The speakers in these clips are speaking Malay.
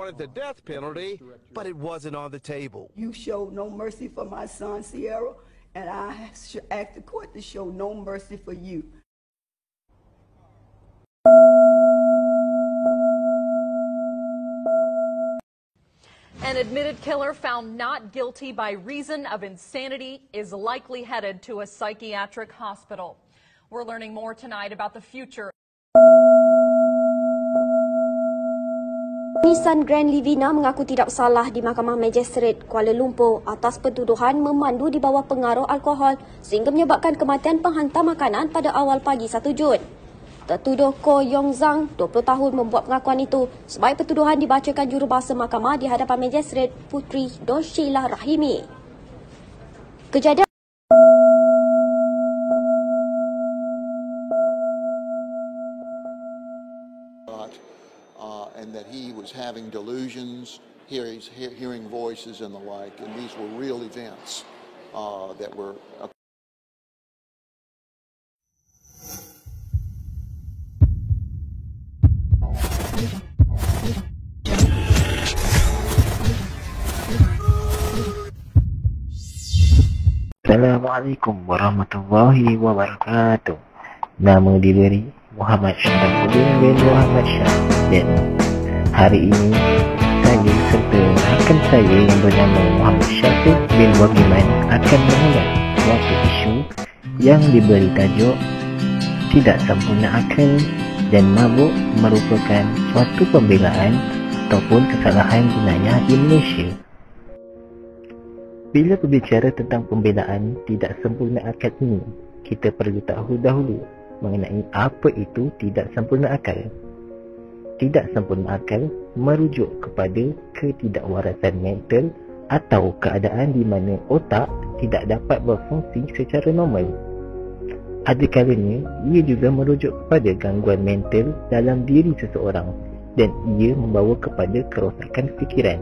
wanted the death penalty, but it wasn't on the table. You showed no mercy for my son, Sierra, and I asked the court to show no mercy for you. An admitted killer found not guilty by reason of insanity is likely headed to a psychiatric hospital. We're learning more tonight about the future. Nissan Grand Livina mengaku tidak salah di Mahkamah Magistrate Kuala Lumpur atas pertuduhan memandu di bawah pengaruh alkohol sehingga menyebabkan kematian penghantar makanan pada awal pagi 1 Jun. Tertuduh Ko Yong Zhang, 20 tahun membuat pengakuan itu sebaik pertuduhan dibacakan jurubahasa mahkamah di hadapan Magistrate Puteri Doshila Rahimi. Kejadian and that he was having delusions, hearing voices and the like, and these were real events that were. Assalamualaikum warahmatullahi wabarakatuh. Nama diberi Muhammad Syarafuddin bin Muhammad Shah, dan hari ini saya serta rakan saya yang bernama Muhammad Syafiq bin Wagiman akan mengulas suatu isu yang diberi tajuk tidak sempurna akal dan mabuk merupakan suatu pembelaan ataupun kesalahan jenayah di Malaysia. Bila berbicara tentang pembelaan tidak sempurna akal ini, kita perlu tahu dahulu mengenai apa itu tidak sempurna akal. Tidak sempurna akal merujuk kepada ketidakwarasan mental atau keadaan di mana otak tidak dapat berfungsi secara normal. Ada kalanya ia juga merujuk kepada gangguan mental dalam diri seseorang dan ia membawa kepada kerosakan fikiran.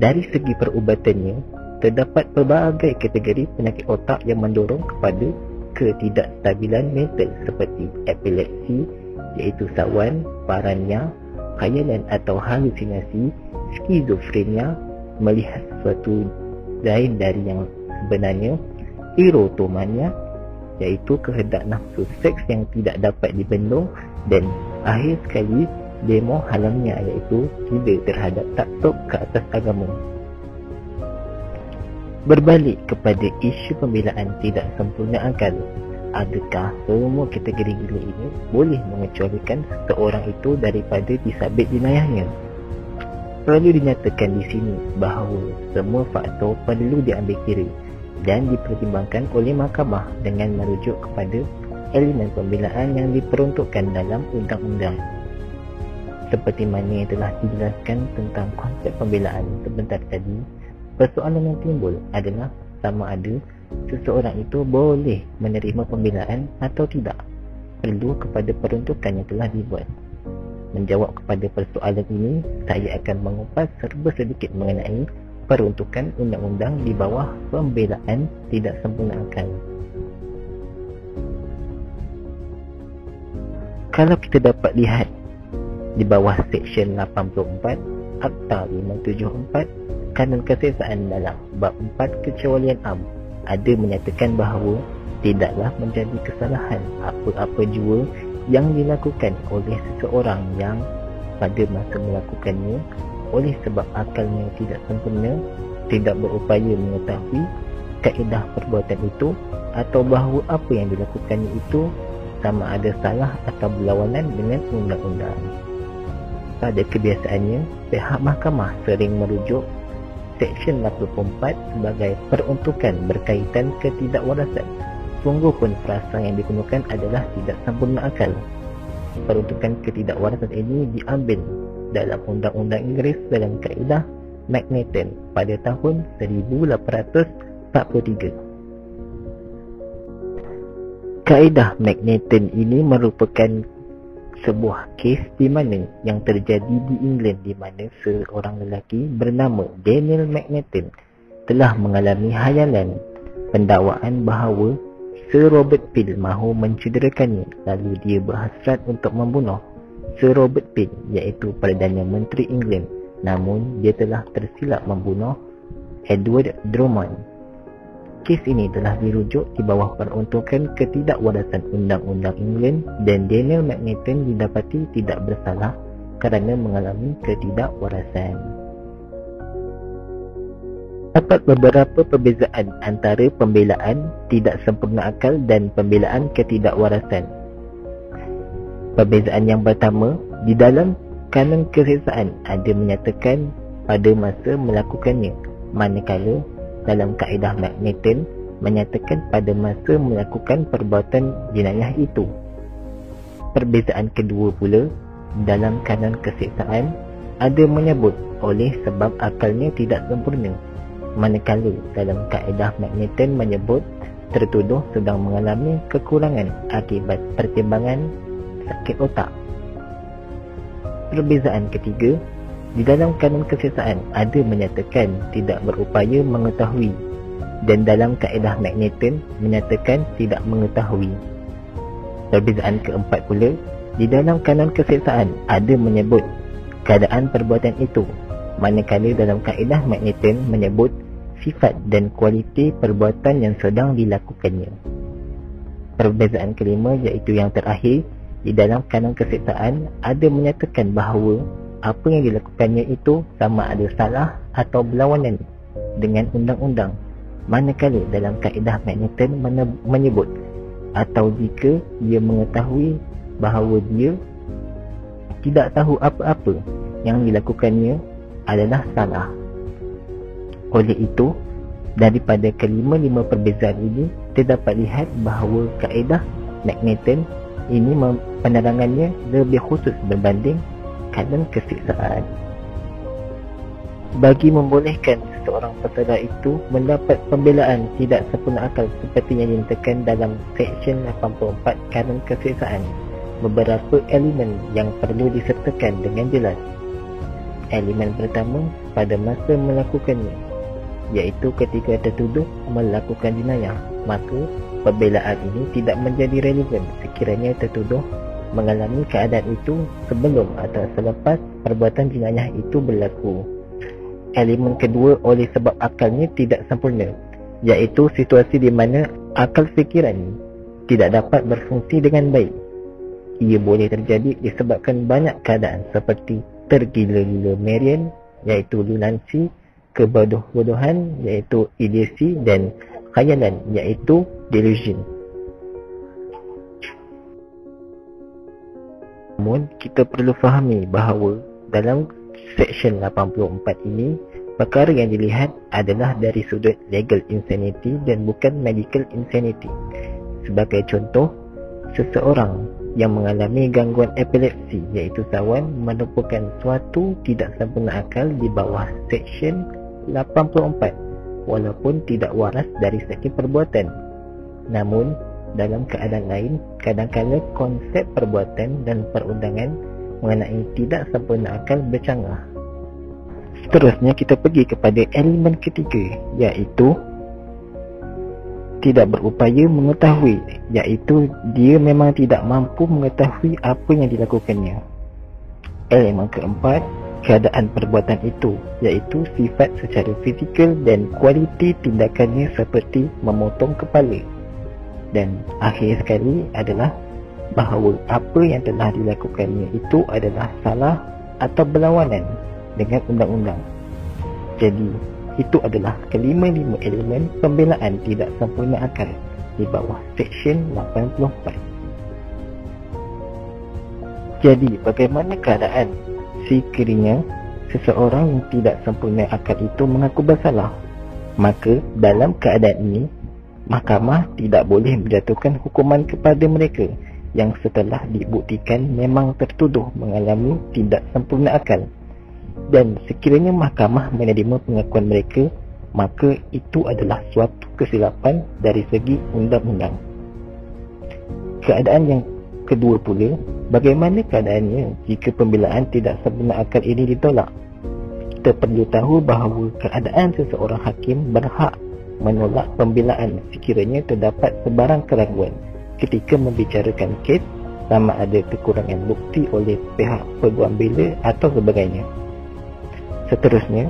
Dari segi perubatannya, terdapat pelbagai kategori penyakit otak yang mendorong kepada ketidakstabilan mental seperti epilepsi, iaitu sawan, paranoia, khayalan atau halusinasi, skizofrenia, melihat sesuatu lain dari yang sebenarnya, erotomania, iaitu kehendak nafsu seks yang tidak dapat dibendung, dan akhir sekali demo halamnya, iaitu gila terhadap taksub ke atas agama. Berbalik kepada isu pembelaan tidak sempurna akal, adakah semua kategori gila ini boleh mengecualikan seseorang itu daripada disabit jenayahnya? Perlu dinyatakan di sini bahawa semua faktor perlu diambil kira dan dipertimbangkan oleh mahkamah dengan merujuk kepada elemen pembelaan yang diperuntukkan dalam undang-undang. Seperti mana yang telah dijelaskan tentang konsep pembelaan sebentar tadi, persoalan yang timbul adalah sama ada seseorang itu boleh menerima pembelaan atau tidak. Perlu kepada peruntukan yang telah dibuat. Menjawab kepada persoalan ini, saya akan mengupas serba sedikit mengenai peruntukan undang-undang di bawah pembelaan tidak sempurna akal. Kalau kita dapat lihat di bawah Seksyen 84 Akta 574 Kanun Kesesaan dalam Bab 4 Kecualian Am, ada menyatakan bahawa tidaklah menjadi kesalahan apa-apa jua yang dilakukan oleh seseorang yang pada masa melakukannya oleh sebab akalnya tidak sempurna, tidak berupaya mengetahui kaedah perbuatan itu, atau bahawa apa yang dilakukannya itu sama ada salah atau berlawanan dengan undang-undang. Pada kebiasaannya, pihak mahkamah sering merujuk Seksyen 84 sebagai peruntukan berkaitan ketidakwarasan. Sungguh pun frasa yang digunakan adalah tidak sempurna akal. Peruntukan ketidakwarasan ini diambil dalam Undang-Undang Inggeris dalam kaedah Magnetten pada tahun 1843. Kaedah Magnetten ini merupakan sebuah kes di mana yang terjadi di England, di mana seorang lelaki bernama Daniel Magnetten telah mengalami hayalan pendakwaan bahawa Sir Robert Peel mahu mencederakannya, lalu dia berhasrat untuk membunuh Sir Robert Peel, iaitu Perdana Menteri England, namun dia telah tersilap membunuh Edward Drummond. Kes ini telah dirujuk di bawah peruntukan ketidakwarasan Undang-Undang England dan Daniel McNaughton didapati tidak bersalah kerana mengalami ketidakwarasan. Terdapat beberapa perbezaan antara pembelaan tidak sempurna akal dan pembelaan ketidakwarasan. Perbezaan yang pertama, di dalam kanun keseksaan ada menyatakan pada masa melakukannya, manakala dalam kaedah McNaughton menyatakan pada masa melakukan perbuatan jenayah itu. Perbezaan kedua pula, dalam kanun keseksaan ada menyebut oleh sebab akalnya tidak sempurna, manakala dalam kaedah McNaughton menyebut tertuduh sedang mengalami kekurangan akibat pertimbangan sakit otak. Perbezaan ketiga, di dalam kanun keseksaan ada menyatakan tidak berupaya mengetahui dan dalam kaedah McNaughton menyatakan tidak mengetahui. Perbezaan keempat pula, di dalam kanun keseksaan ada menyebut keadaan perbuatan itu, manakala dalam kaedah McNaughton menyebut sifat dan kualiti perbuatan yang sedang dilakukannya. Perbezaan kelima, iaitu yang terakhir, di dalam kanun keseksaan ada menyatakan bahawa apa yang dilakukannya itu sama ada salah atau berlawanan dengan undang-undang, manakala dalam kaedah McNaughton menyebut atau jika dia mengetahui bahawa dia tidak tahu apa-apa yang dilakukannya adalah salah. Oleh itu, daripada kelima-lima perbezaan ini terdapat lihat bahawa kaedah McNaughton ini penerangannya lebih khusus berbanding kanun keseksaan. Bagi membolehkan seseorang peserta itu mendapat pembelaan tidak sempurna akal seperti yang dinyatakan dalam Seksyen 84 kanun keseksaan, beberapa elemen yang perlu disertakan dengan jelas. Elemen pertama, pada masa melakukannya, iaitu ketika tertuduh melakukan jenayah, maka pembelaan ini tidak menjadi relevan sekiranya tertuduh mengalami keadaan itu sebelum atau selepas perbuatan jenayah itu berlaku. Elemen kedua, oleh sebab akalnya tidak sempurna, iaitu situasi di mana akal fikiran tidak dapat berfungsi dengan baik. Ia boleh terjadi disebabkan banyak keadaan seperti tergila-gila merian, iaitu lunansi, kebodoh-bodohan, iaitu idiosi, dan khayalan, iaitu delusion. Namun, kita perlu fahami bahawa dalam Seksyen 84 ini, perkara yang dilihat adalah dari sudut legal insanity dan bukan medical insanity. Sebagai contoh, seseorang yang mengalami gangguan epilepsi, iaitu sawan, merupakan suatu tidak sempurna akal di bawah Seksyen 84 walaupun tidak waras dari segi perbuatan. Namun, dalam keadaan lain, kadang-kadang konsep perbuatan dan perundangan mengenai tidak sempurna akal bercanggah. Seterusnya kita pergi kepada elemen ketiga, iaitu tidak berupaya mengetahui, iaitu dia memang tidak mampu mengetahui apa yang dilakukannya. Elemen keempat, keadaan perbuatan itu, iaitu sifat secara fizikal dan kualiti tindakannya seperti memotong kepala. Dan akhir sekali adalah bahawa apa yang telah dilakukannya itu adalah salah atau berlawanan dengan undang-undang. Jadi, itu adalah kelima-lima elemen pembelaan tidak sempurna akal di bawah Seksyen 84. Jadi, bagaimana keadaan sekiranya seseorang yang tidak sempurna akal itu mengaku bersalah? Maka, dalam keadaan ini, mahkamah tidak boleh menjatuhkan hukuman kepada mereka yang setelah dibuktikan memang tertuduh mengalami tidak sempurna akal. Dan sekiranya mahkamah menerima pengakuan mereka, maka itu adalah suatu kesilapan dari segi undang-undang. Keadaan yang kedua pula, bagaimana keadaannya jika pembelaan tidak sempurna akal ini ditolak? Kita perlu tahu bahawa keadaan seseorang hakim berhak menolak pembelaan sekiranya terdapat sebarang keraguan ketika membicarakan kes sama ada kekurangan bukti oleh pihak peguam bela atau sebagainya. Seterusnya,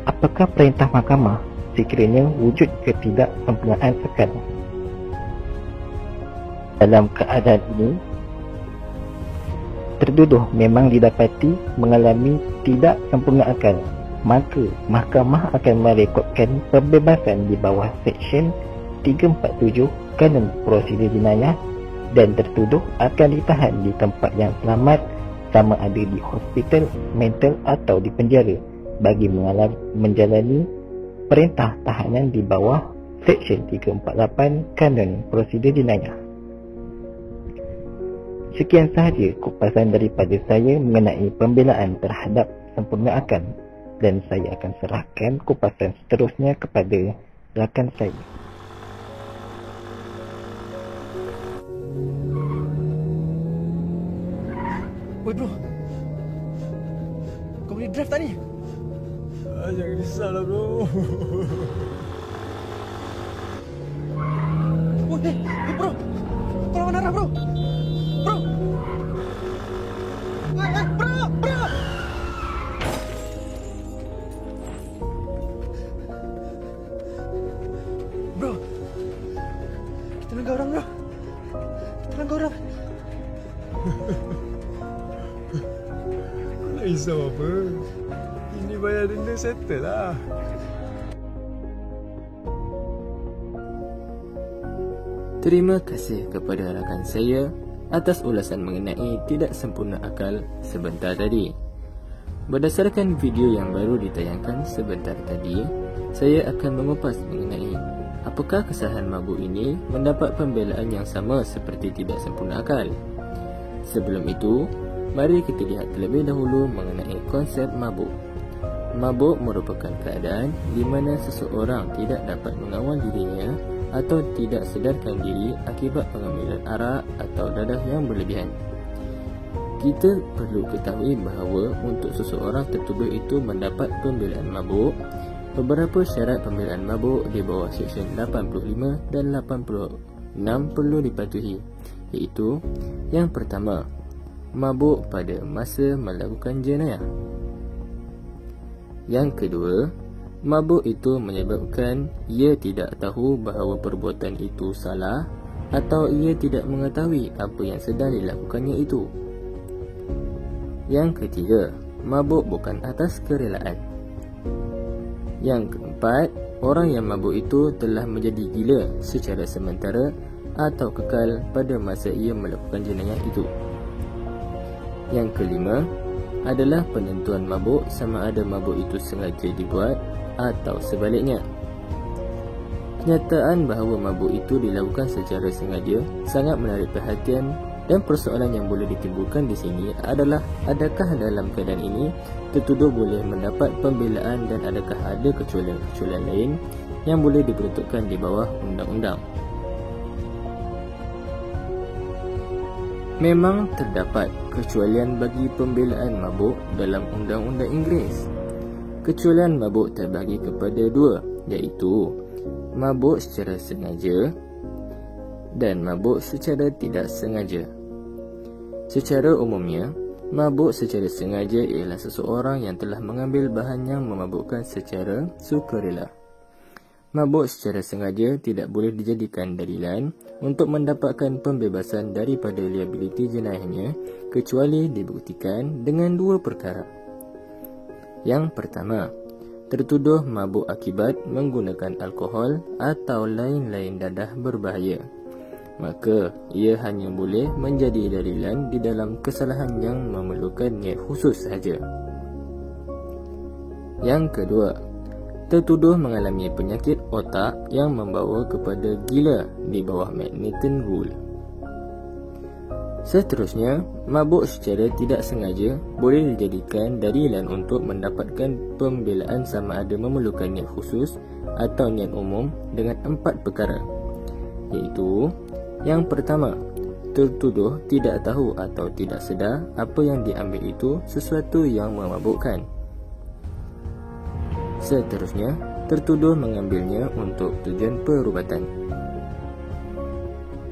apakah perintah mahkamah sekiranya wujud ketidaksempurnaan akal? Dalam keadaan ini, tertuduh memang didapati mengalami tidak sempurna akal, maka mahkamah akan merekodkan pembebasan di bawah Seksyen 347 Kanun Prosedur Jenayah dan tertuduh akan ditahan di tempat yang selamat sama ada di hospital mental atau di penjara bagi menjalani perintah tahanan di bawah Seksyen 348 Kanun Prosedur Jenayah. Sekian sahaja kupasan daripada saya mengenai pembelaan terhadap sempurna akal, dan saya akan serahkan kupasan seterusnya kepada rakan saya. Oi bro, kau boleh drive tak ni? Jangan risaulah bro. Oi bro, kau lawan arah bro. Bro, bro. Bro, kita langgar orang bro. Kita langgar orang. Tak risau apa. Ini bayar denda settle lah. Terima kasih kepada rakan saya atas ulasan mengenai tidak sempurna akal sebentar tadi. Berdasarkan video yang baru ditayangkan sebentar tadi, saya akan mengupas mengenai apakah kesalahan mabuk ini mendapat pembelaan yang sama seperti tidak sempurna akal. Sebelum itu, mari kita lihat terlebih dahulu mengenai konsep mabuk. Mabuk merupakan keadaan di mana seseorang tidak dapat mengawal dirinya atau tidak sedarkan diri akibat pengambilan arak atau dadah yang berlebihan. Kita perlu ketahui bahawa untuk seseorang tertuduh itu mendapat pembelaan mabuk, beberapa syarat pembelaan mabuk di bawah Seksyen 85 dan 86 perlu dipatuhi, iaitu yang pertama, mabuk pada masa melakukan jenayah. Yang kedua, mabuk itu menyebabkan ia tidak tahu bahawa perbuatan itu salah atau ia tidak mengetahui apa yang sedang dilakukannya itu. Yang ketiga, mabuk bukan atas kerelaan. Yang keempat, orang yang mabuk itu telah menjadi gila secara sementara atau kekal pada masa ia melakukan jenayah itu. Yang kelima adalah penentuan mabuk sama ada mabuk itu sengaja dibuat atau sebaliknya. Kenyataan bahawa mabuk itu dilakukan secara sengaja sangat menarik perhatian, dan persoalan yang boleh ditimbulkan di sini adalah adakah dalam keadaan ini tertuduh boleh mendapat pembelaan dan adakah ada kecualian-kecualian lain yang boleh diperuntukkan di bawah undang-undang. Memang terdapat kecualian bagi pembelaan mabuk dalam Undang-Undang Inggeris. Kecualian mabuk terbahagi kepada dua, iaitu mabuk secara sengaja dan mabuk secara tidak sengaja. Secara umumnya, mabuk secara sengaja ialah seseorang yang telah mengambil bahan yang memabukkan secara sukarela. Mabuk secara sengaja tidak boleh dijadikan dalilan untuk mendapatkan pembebasan daripada liabiliti jenayahnya kecuali dibuktikan dengan dua perkara. Yang pertama, tertuduh mabuk akibat menggunakan alkohol atau lain-lain dadah berbahaya. Maka ia hanya boleh menjadi dalilan di dalam kesalahan yang memerlukan niat khusus sahaja. Yang kedua, tertuduh mengalami penyakit otak yang membawa kepada gila di bawah Manhattan Rule. Seterusnya, mabuk secara tidak sengaja boleh dijadikan dalilan untuk mendapatkan pembelaan sama ada memerlukan niat khusus atau niat umum dengan 4 perkara, iaitu yang pertama, tertuduh tidak tahu atau tidak sedar apa yang diambil itu sesuatu yang memabukkan. Seterusnya, tertuduh mengambilnya untuk tujuan perubatan.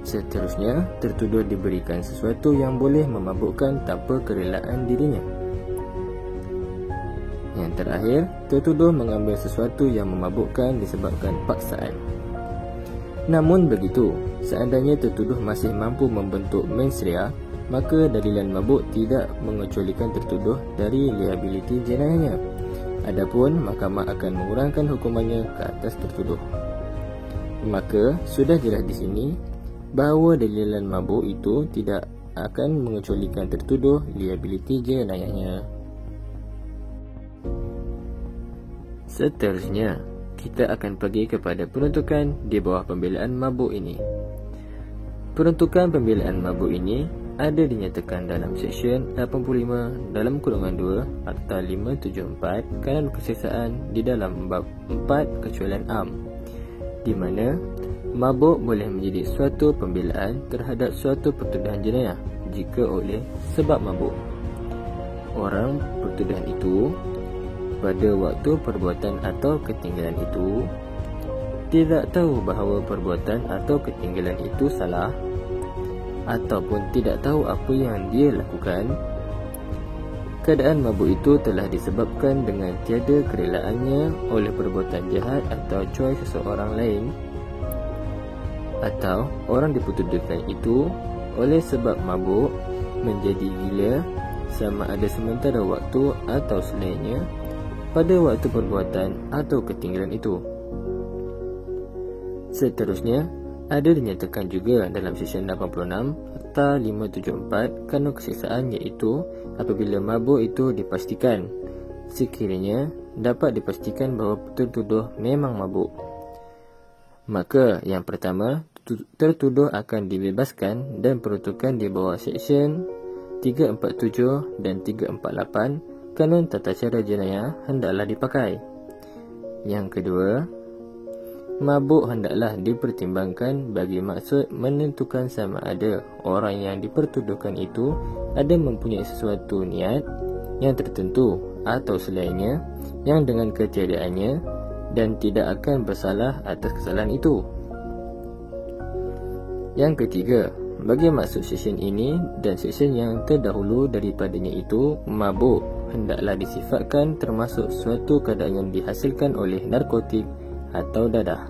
Seterusnya, tertuduh diberikan sesuatu yang boleh memabukkan tanpa kerelaan dirinya. Yang terakhir, tertuduh mengambil sesuatu yang memabukkan disebabkan paksaan. Namun begitu, seandainya tertuduh masih mampu membentuk mens rea, maka dalilan mabuk tidak mengecualikan tertuduh dari liabiliti jenayahnya. Adapun mahkamah akan mengurangkan hukumannya ke atas tertuduh. Maka sudah jelas di sini bahawa dalilan mabuk itu tidak akan mengecualikan tertuduh liabiliti jenayahnya. Seterusnya, kita akan pergi kepada peruntukan di bawah pembelaan mabuk ini. Peruntukan pembelaan mabuk ini ada dinyatakan dalam Seksyen 85 dalam kurungan 2 Akta 574 Kanun Keseksaan di dalam bab 4 kecualian am, di mana mabuk boleh menjadi suatu pembelaan terhadap suatu pertuduhan jenayah jika oleh sebab mabuk orang pertuduhan itu pada waktu perbuatan atau ketinggalan itu tidak tahu bahawa perbuatan atau ketinggalan itu salah, ataupun tidak tahu apa yang dia lakukan. Keadaan mabuk itu telah disebabkan dengan tiada kerelaannya oleh perbuatan jahat atau cuai seseorang lain, atau orang dipertuduhkan itu oleh sebab mabuk menjadi gila sama ada sementara waktu atau selainnya pada waktu perbuatan atau ketinggalan itu. Seterusnya, ada dinyatakan juga dalam Seksyen 86 Akta 574 Kanun Keseksaan, iaitu apabila mabuk itu dipastikan, sekiranya dapat dipastikan bahawa tertuduh memang mabuk, maka yang pertama, tertuduh akan dibebaskan dan peruntukan di bawah Seksyen 347 dan 348 Kanun Tata Cara Jenayah hendaklah dipakai. Yang kedua, mabuk hendaklah dipertimbangkan bagi maksud menentukan sama ada orang yang dipertuduhkan itu ada mempunyai sesuatu niat yang tertentu atau selainnya yang dengan ketiadaannya dan tidak akan bersalah atas kesalahan itu. Yang ketiga, bagi maksud seksyen ini dan seksyen yang terdahulu daripadanya itu, mabuk hendaklah disifatkan termasuk suatu keadaan yang dihasilkan oleh narkotik atau dadah.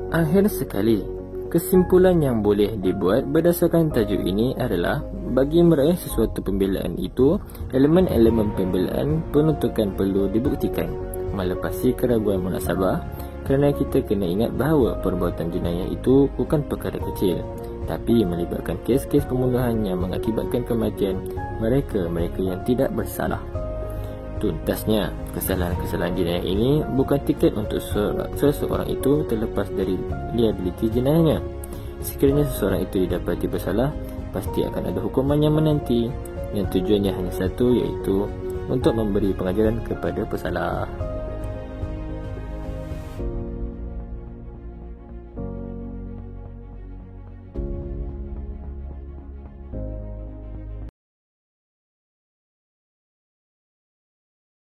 Akhir sekali, kesimpulan yang boleh dibuat berdasarkan tajuk ini adalah bagi meraih sesuatu pembelaan itu, elemen-elemen pembelaan penuntukan perlu dibuktikan melepasi keraguan munasabah, kerana kita kena ingat bahawa perbuatan jenayah itu bukan perkara kecil, tapi melibatkan kes-kes pembunuhan yang mengakibatkan kematian mereka-mereka yang tidak bersalah. Tuntasnya, kesalahan-kesalahan jenayah ini bukan tiket untuk seseorang itu terlepas dari liabiliti jenayahnya. Sekiranya seseorang itu didapati bersalah, pasti akan ada hukuman yang menanti, yang tujuannya hanya satu, iaitu untuk memberi pengajaran kepada pesalah.